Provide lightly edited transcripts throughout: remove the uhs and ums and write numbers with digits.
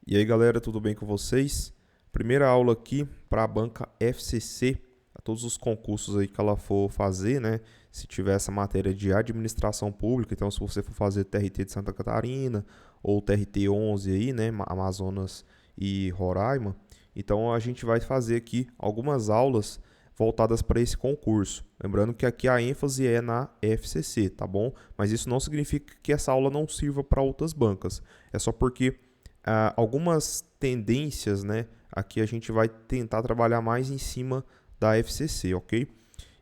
E aí galera, tudo bem com vocês? Primeira aula aqui para a banca FCC, a todos os concursos aí que ela for fazer, né? Se tiver essa matéria de administração pública, então se você for fazer TRT de Santa Catarina ou TRT 11 aí, né? Amazonas e Roraima, então a gente vai fazer aqui algumas aulas voltadas para esse concurso. Lembrando que aqui a ênfase é na FCC, tá bom? Mas isso não significa que essa aula não sirva para outras bancas. É só porque algumas tendências, né? Aqui a gente vai tentar trabalhar mais em cima da FCC, ok?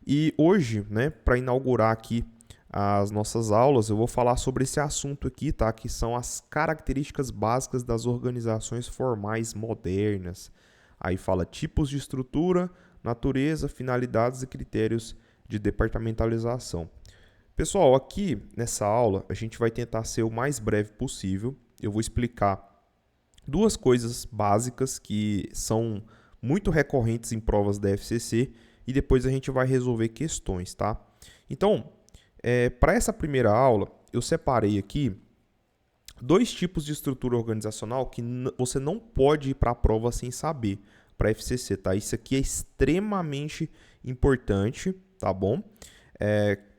E hoje, né, para inaugurar aqui as nossas aulas, eu vou falar sobre esse assunto aqui, tá? Que são as características básicas das organizações formais modernas. Aí fala tipos de estrutura, natureza, finalidades e critérios de departamentalização. Pessoal, aqui nessa aula a gente vai tentar ser o mais breve possível. Eu vou explicar duas coisas básicas que são muito recorrentes em provas da FCC e depois a gente vai resolver questões, tá? Então, para essa primeira aula, eu separei aqui dois tipos de estrutura organizacional que você não pode ir para a prova sem saber para a FCC, tá? Isso aqui é extremamente importante, tá bom?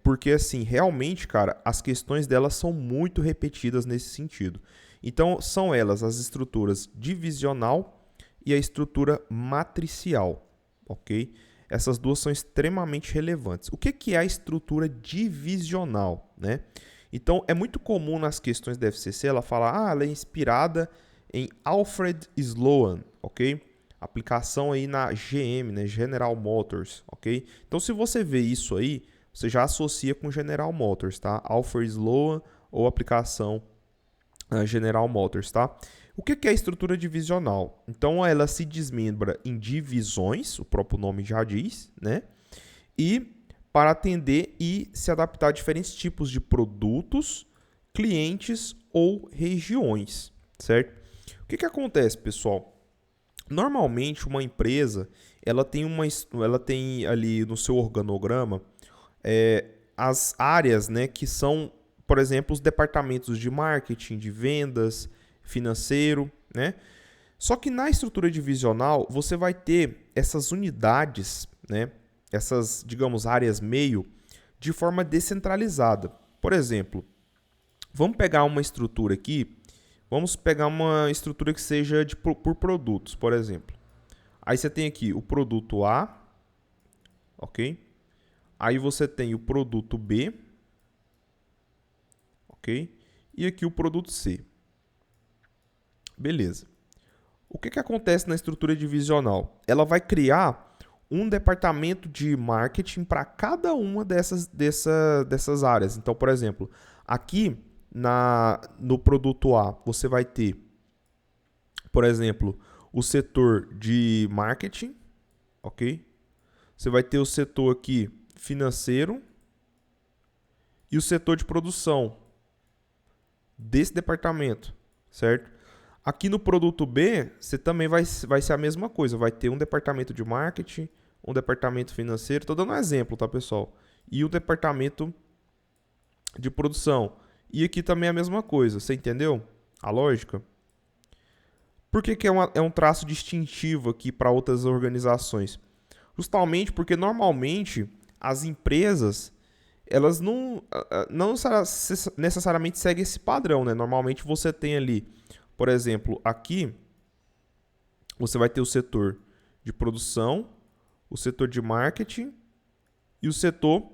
Porque, assim, realmente, cara, as questões delas são muito repetidas nesse sentido. Então, são elas as estruturas divisional e a estrutura matricial, ok? Essas duas são extremamente relevantes. O que é a estrutura divisional, né? Então, é muito comum nas questões da FCC ela falar, ela é inspirada em Alfred Sloan, ok? Aplicação aí na GM, né? General Motors, ok? Então, se você vê isso aí, você já associa com General Motors, tá? Alfred Sloan ou aplicação General Motors, tá? O que é a estrutura divisional? Então, ela se desmembra em divisões, o próprio nome já diz, né? E para atender e se adaptar a diferentes tipos de produtos, clientes ou regiões, certo? O que acontece, pessoal? Normalmente, uma empresa, ela tem ali no seu organograma as áreas, né, que são, por exemplo, os departamentos de marketing, de vendas, financeiro, né? Só que na estrutura divisional, você vai ter essas unidades, né? Essas, digamos, áreas meio, de forma descentralizada. Por exemplo, vamos pegar uma estrutura aqui, vamos pegar uma estrutura que seja por produtos, por exemplo. Aí você tem aqui o produto A, ok? Aí você tem o produto B, ok? E aqui o produto C. Beleza. O que acontece na estrutura divisional? Ela vai criar um departamento de marketing para cada uma dessas áreas. Então, por exemplo, aqui no produto A, você vai ter, por exemplo, o setor de marketing, ok? Você vai ter o setor aqui financeiro e o setor de produção desse departamento, certo? Aqui no produto B, você também vai ser a mesma coisa. Vai ter um departamento de marketing, um departamento financeiro. Estou dando um exemplo, tá, pessoal? E o departamento de produção. E aqui também é a mesma coisa. Você entendeu a lógica? Por que é um traço distintivo aqui para outras organizações? Justamente porque normalmente as empresas elas não necessariamente seguem esse padrão, né? Normalmente você tem ali, por exemplo, aqui você vai ter o setor de produção, o setor de marketing e o setor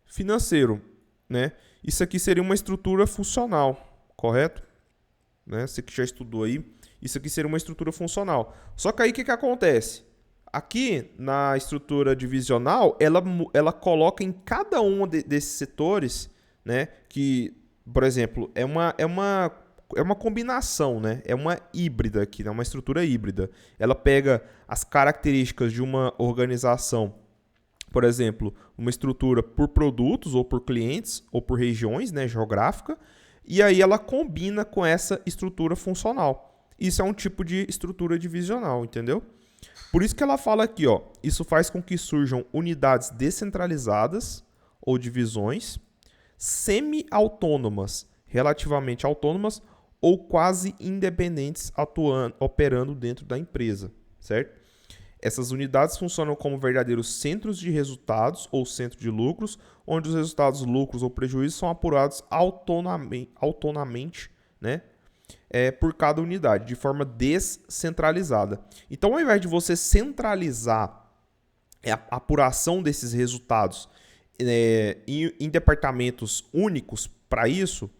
financeiro, né? Isso aqui seria uma estrutura funcional, correto? Né? Você que já estudou aí, isso aqui seria uma estrutura funcional. Só que aí o que acontece? Aqui na estrutura divisional, ela coloca em cada um desses setores, né? Que, por exemplo, é uma combinação, né? É uma híbrida aqui, né? Uma estrutura híbrida. Ela pega as características de uma organização, por exemplo, uma estrutura por produtos ou por clientes ou por regiões, né? Geográfica, e aí ela combina com essa estrutura funcional. Isso é um tipo de estrutura divisional, entendeu? Por isso que ela fala aqui, ó, isso faz com que surjam unidades descentralizadas ou divisões semi-autônomas, relativamente autônomas ou quase independentes operando dentro da empresa, certo? Essas unidades funcionam como verdadeiros centros de resultados ou centro de lucros, onde os resultados, lucros ou prejuízos são apurados autonomamente, né, por cada unidade, de forma descentralizada. Então, ao invés de você centralizar a apuração desses resultados em departamentos únicos para isso,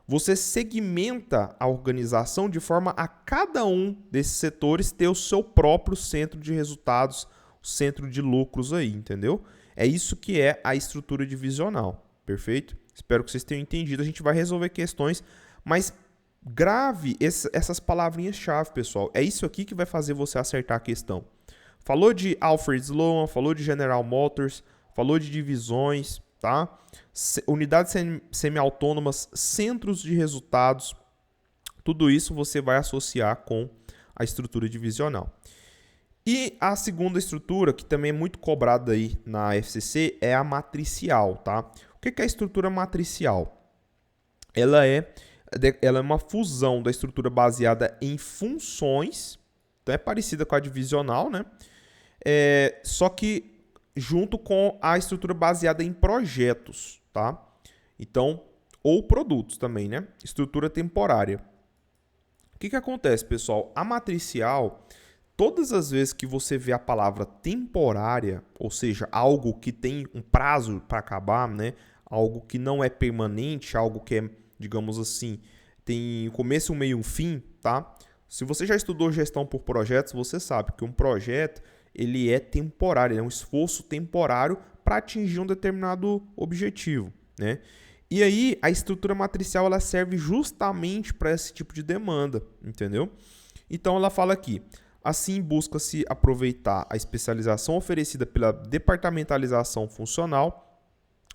você segmenta a organização de forma a cada um desses setores ter o seu próprio centro de resultados, centro de lucros aí, entendeu? É isso que é a estrutura divisional, perfeito? Espero que vocês tenham entendido. A gente vai resolver questões, mas grave essas palavrinhas-chave, pessoal. É isso aqui que vai fazer você acertar a questão. Falou de Alfred Sloan, falou de General Motors, falou de divisões, tá? Unidades semi-autônomas, centros de resultados, tudo isso você vai associar com a estrutura divisional. E a segunda estrutura, que também é muito cobrada aí na FCC, é a matricial, tá? O que é a estrutura matricial? Ela é uma fusão da estrutura baseada em funções, então é parecida com a divisional, né? Só que junto com a estrutura baseada em projetos, tá? Então, ou produtos também, né? Estrutura temporária. O que acontece, pessoal? A matricial, todas as vezes que você vê a palavra temporária, ou seja, algo que tem um prazo para acabar, né? Algo que não é permanente, algo que é, digamos assim, tem um começo, um meio e um fim, tá? Se você já estudou gestão por projetos, você sabe que um projeto ele é temporário, é um esforço temporário para atingir um determinado objetivo, né? E aí a estrutura matricial ela serve justamente para esse tipo de demanda, entendeu? Então ela fala aqui: assim busca-se aproveitar a especialização oferecida pela departamentalização funcional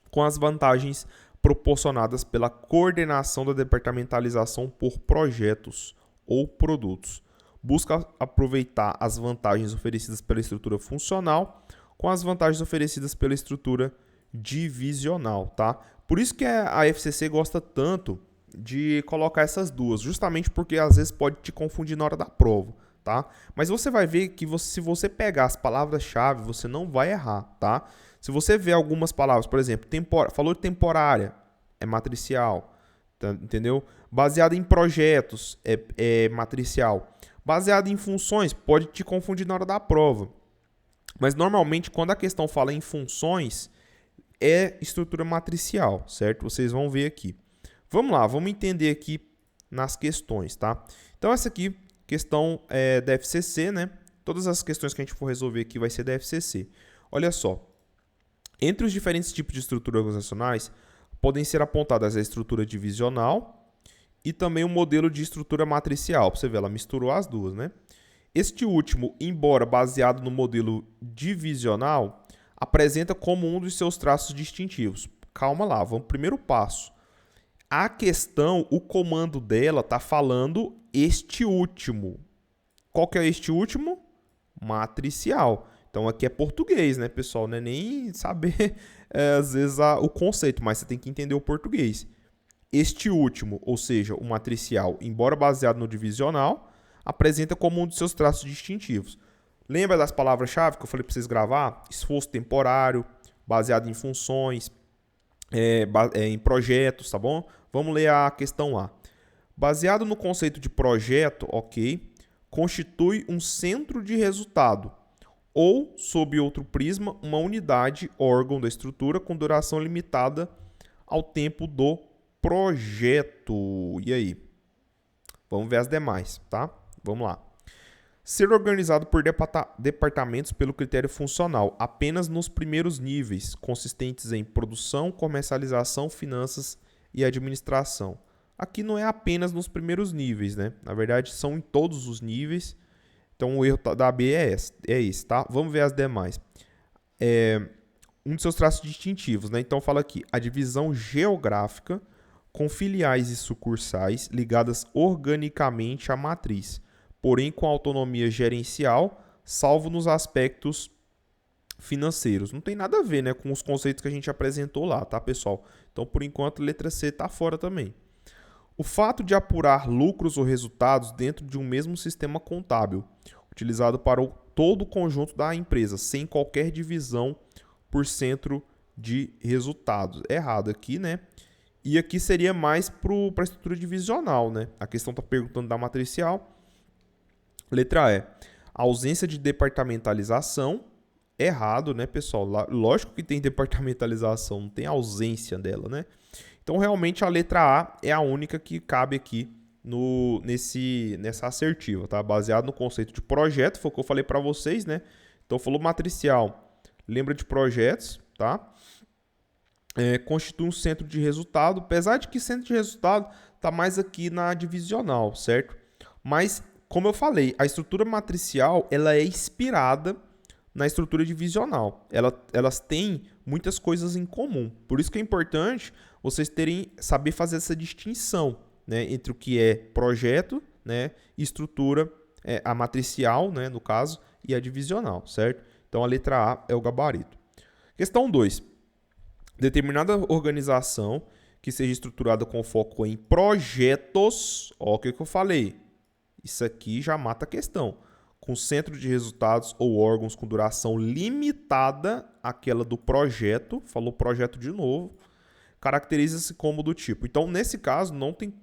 com as vantagens proporcionadas pela coordenação da departamentalização por projetos ou produtos. Busca aproveitar as vantagens oferecidas pela estrutura funcional com as vantagens oferecidas pela estrutura divisional, tá? Por isso que a FCC gosta tanto de colocar essas duas, justamente porque às vezes pode te confundir na hora da prova, tá? Mas você vai ver que se você pegar as palavras-chave, você não vai errar, tá? Se você ver algumas palavras, por exemplo, falou de temporária, é matricial, tá? Entendeu? Baseado em projetos, é matricial. Baseado em funções, pode te confundir na hora da prova. Mas normalmente, quando a questão fala em funções, é estrutura matricial, certo? Vocês vão ver aqui. Vamos lá, vamos entender aqui nas questões, tá? Então, essa aqui, questão da FCC, né? Todas as questões que a gente for resolver aqui vai ser da FCC. Olha só. Entre os diferentes tipos de estruturas organizacionais, podem ser apontadas a estrutura divisional e também o modelo de estrutura matricial. Pra você ver, ela misturou as duas, né? Este último, embora baseado no modelo divisional, apresenta como um dos seus traços distintivos. Calma lá, vamos pro primeiro passo. A questão, o comando dela está falando este último. Qual que é este último? Matricial. Então aqui é português, né, pessoal? Não é nem saber, às vezes, o conceito, mas você tem que entender o português. Este último, ou seja, o matricial, embora baseado no divisional, apresenta como um dos seus traços distintivos. Lembra das palavras-chave que eu falei para vocês gravar? Esforço temporário, baseado em funções, em projetos, tá bom? Vamos ler a questão A. Baseado no conceito de projeto, ok, constitui um centro de resultado ou, sob outro prisma, uma unidade, órgão da estrutura com duração limitada ao tempo do projeto. E aí? Vamos ver as demais, tá? Vamos lá. Ser organizado por departamentos pelo critério funcional, apenas nos primeiros níveis, consistentes em produção, comercialização, finanças e administração. Aqui não é apenas nos primeiros níveis, né? Na verdade, são em todos os níveis. Então, o erro da B é esse, tá? Vamos ver as demais. Um dos seus traços distintivos, né? Então, fala aqui, a divisão geográfica com filiais e sucursais ligadas organicamente à matriz, porém com autonomia gerencial, salvo nos aspectos financeiros. Não tem nada a ver, né, com os conceitos que a gente apresentou lá, tá, pessoal? Então, por enquanto, a letra C está fora também. O fato de apurar lucros ou resultados dentro de um mesmo sistema contábil, utilizado para todo o conjunto da empresa, sem qualquer divisão por centro de resultados. Errado aqui, né? E aqui seria mais para a estrutura divisional, né? A questão está perguntando da matricial. Letra E. Ausência de departamentalização. Errado, né, pessoal? Lógico que tem departamentalização, não tem ausência dela, né? Então, realmente, a letra A é a única que cabe aqui nessa assertiva, tá? Baseado no conceito de projeto, foi o que eu falei para vocês, né? Então, falou matricial, lembra de projetos, tá? Constitui um centro de resultado, apesar de que centro de resultado está mais aqui na divisional, certo? Mas, como eu falei, a estrutura matricial ela é inspirada na estrutura divisional. Elas têm muitas coisas em comum. Por isso que é importante vocês saber fazer essa distinção, né, entre o que é projeto, né, e estrutura, a matricial, né, no caso, e a divisional, certo? Então, a letra A é o gabarito. Questão 2. Determinada organização que seja estruturada com foco em projetos, ó, o que eu falei? Isso aqui já mata a questão. Com centro de resultados ou órgãos com duração limitada àquela do projeto, falou projeto de novo, caracteriza-se como do tipo. Então, nesse caso,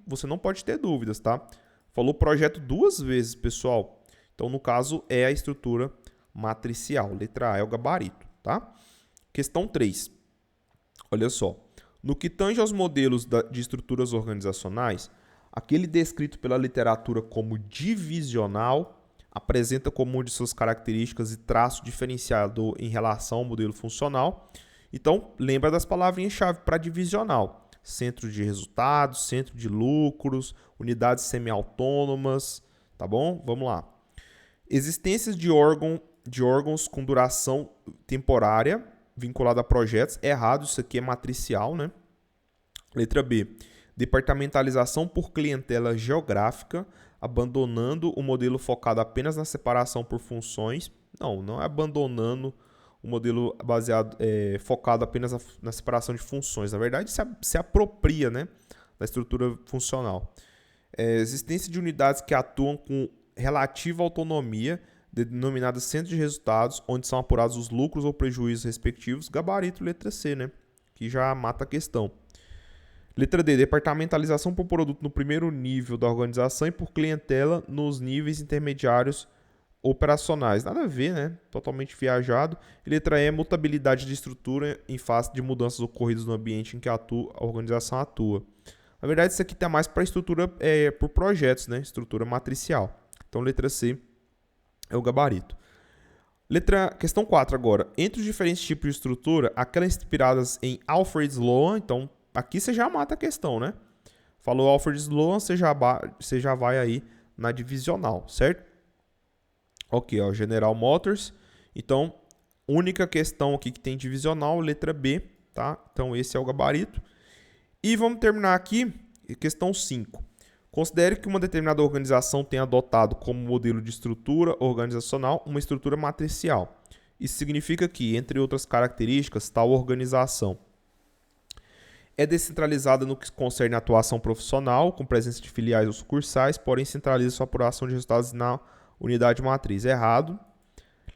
você não pode ter dúvidas, tá? Falou projeto 2 vezes, pessoal. Então, no caso, é a estrutura matricial. Letra A é o gabarito, tá? Questão 3. Olha só. No que tange aos modelos de estruturas organizacionais, aquele descrito pela literatura como divisional apresenta como uma de suas características e traço diferenciador em relação ao modelo funcional. Então, lembra das palavrinhas-chave para divisional. Centro de resultados, centro de lucros, unidades semi-autônomas, tá bom? Vamos lá. Existências de órgãos com duração temporária vinculada a projetos. Errado, isso aqui é matricial, né? Letra B. Departamentalização por clientela geográfica, abandonando o modelo focado apenas na separação por funções. Não é abandonando o modelo focado apenas na separação de funções. Na verdade, se apropria, né, da estrutura funcional. Existência de unidades que atuam com relativa autonomia, denominadas centros de resultados, onde são apurados os lucros ou prejuízos respectivos. Gabarito, letra C, né, que já mata a questão. Letra D, departamentalização por produto no primeiro nível da organização e por clientela nos níveis intermediários operacionais. Nada a ver, né? Totalmente viajado. E letra E, mutabilidade de estrutura em face de mudanças ocorridas no ambiente em que a organização atua. Na verdade, isso aqui está mais para estrutura por projetos, né? Estrutura matricial. Então, letra C é o gabarito. Questão 4 agora. Entre os diferentes tipos de estrutura, aquelas inspiradas em Alfred Sloan, então aqui você já mata a questão, né? Falou Alfred Sloan, você já vai aí na divisional, certo? Ok, ó, General Motors. Então, única questão aqui que tem divisional, letra B, tá? Então, esse é o gabarito. E vamos terminar aqui, questão 5. Considere que uma determinada organização tenha adotado como modelo de estrutura organizacional uma estrutura matricial. Isso significa que, entre outras características, tal organização é descentralizada no que concerne à atuação profissional, com presença de filiais ou sucursais, porém centraliza sua apuração de resultados na unidade matriz. Errado.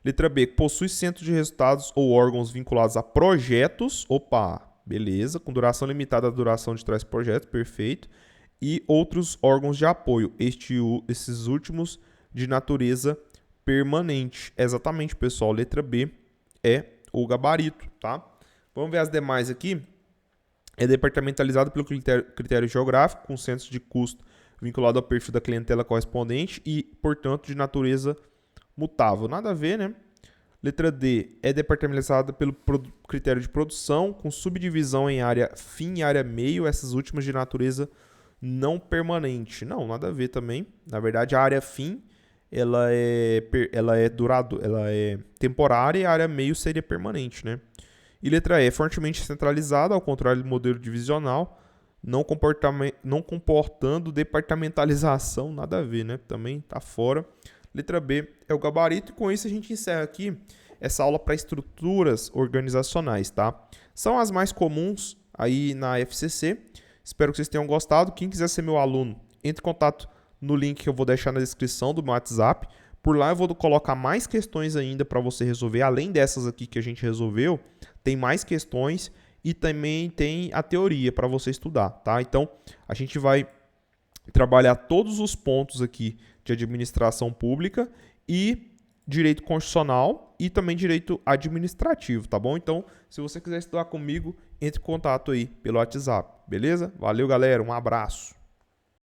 Letra B. Possui centros de resultados ou órgãos vinculados a projetos. Opa, beleza. Com duração limitada à duração de tais projetos. Perfeito. E outros órgãos de apoio. Esses últimos de natureza permanente. Exatamente, pessoal. Letra B é o gabarito, tá? Vamos ver as demais aqui. É departamentalizado pelo critério geográfico, com centros de custo vinculado ao perfil da clientela correspondente e, portanto, de natureza mutável. Nada a ver, né? Letra D. É departamentalizada pelo critério de produção, com subdivisão em área fim e área meio, essas últimas de natureza não permanente. Não, nada a ver também. Na verdade, a área fim ela é temporária e a área meio seria permanente, né? E letra E, é fortemente centralizada, ao contrário do modelo divisional, não comportando departamentalização, nada a ver, né? Também está fora. Letra B é o gabarito, e com isso a gente encerra aqui essa aula para estruturas organizacionais, tá? São as mais comuns aí na FCC. Espero que vocês tenham gostado. Quem quiser ser meu aluno, entre em contato no link que eu vou deixar na descrição do meu WhatsApp. Por lá eu vou colocar mais questões ainda para você resolver. Além dessas aqui que a gente resolveu, tem mais questões e também tem a teoria para você estudar, tá? Então, a gente vai trabalhar todos os pontos aqui de administração pública e direito constitucional e também direito administrativo, tá bom? Então, se você quiser estudar comigo, entre em contato aí pelo WhatsApp, beleza? Valeu, galera, um abraço.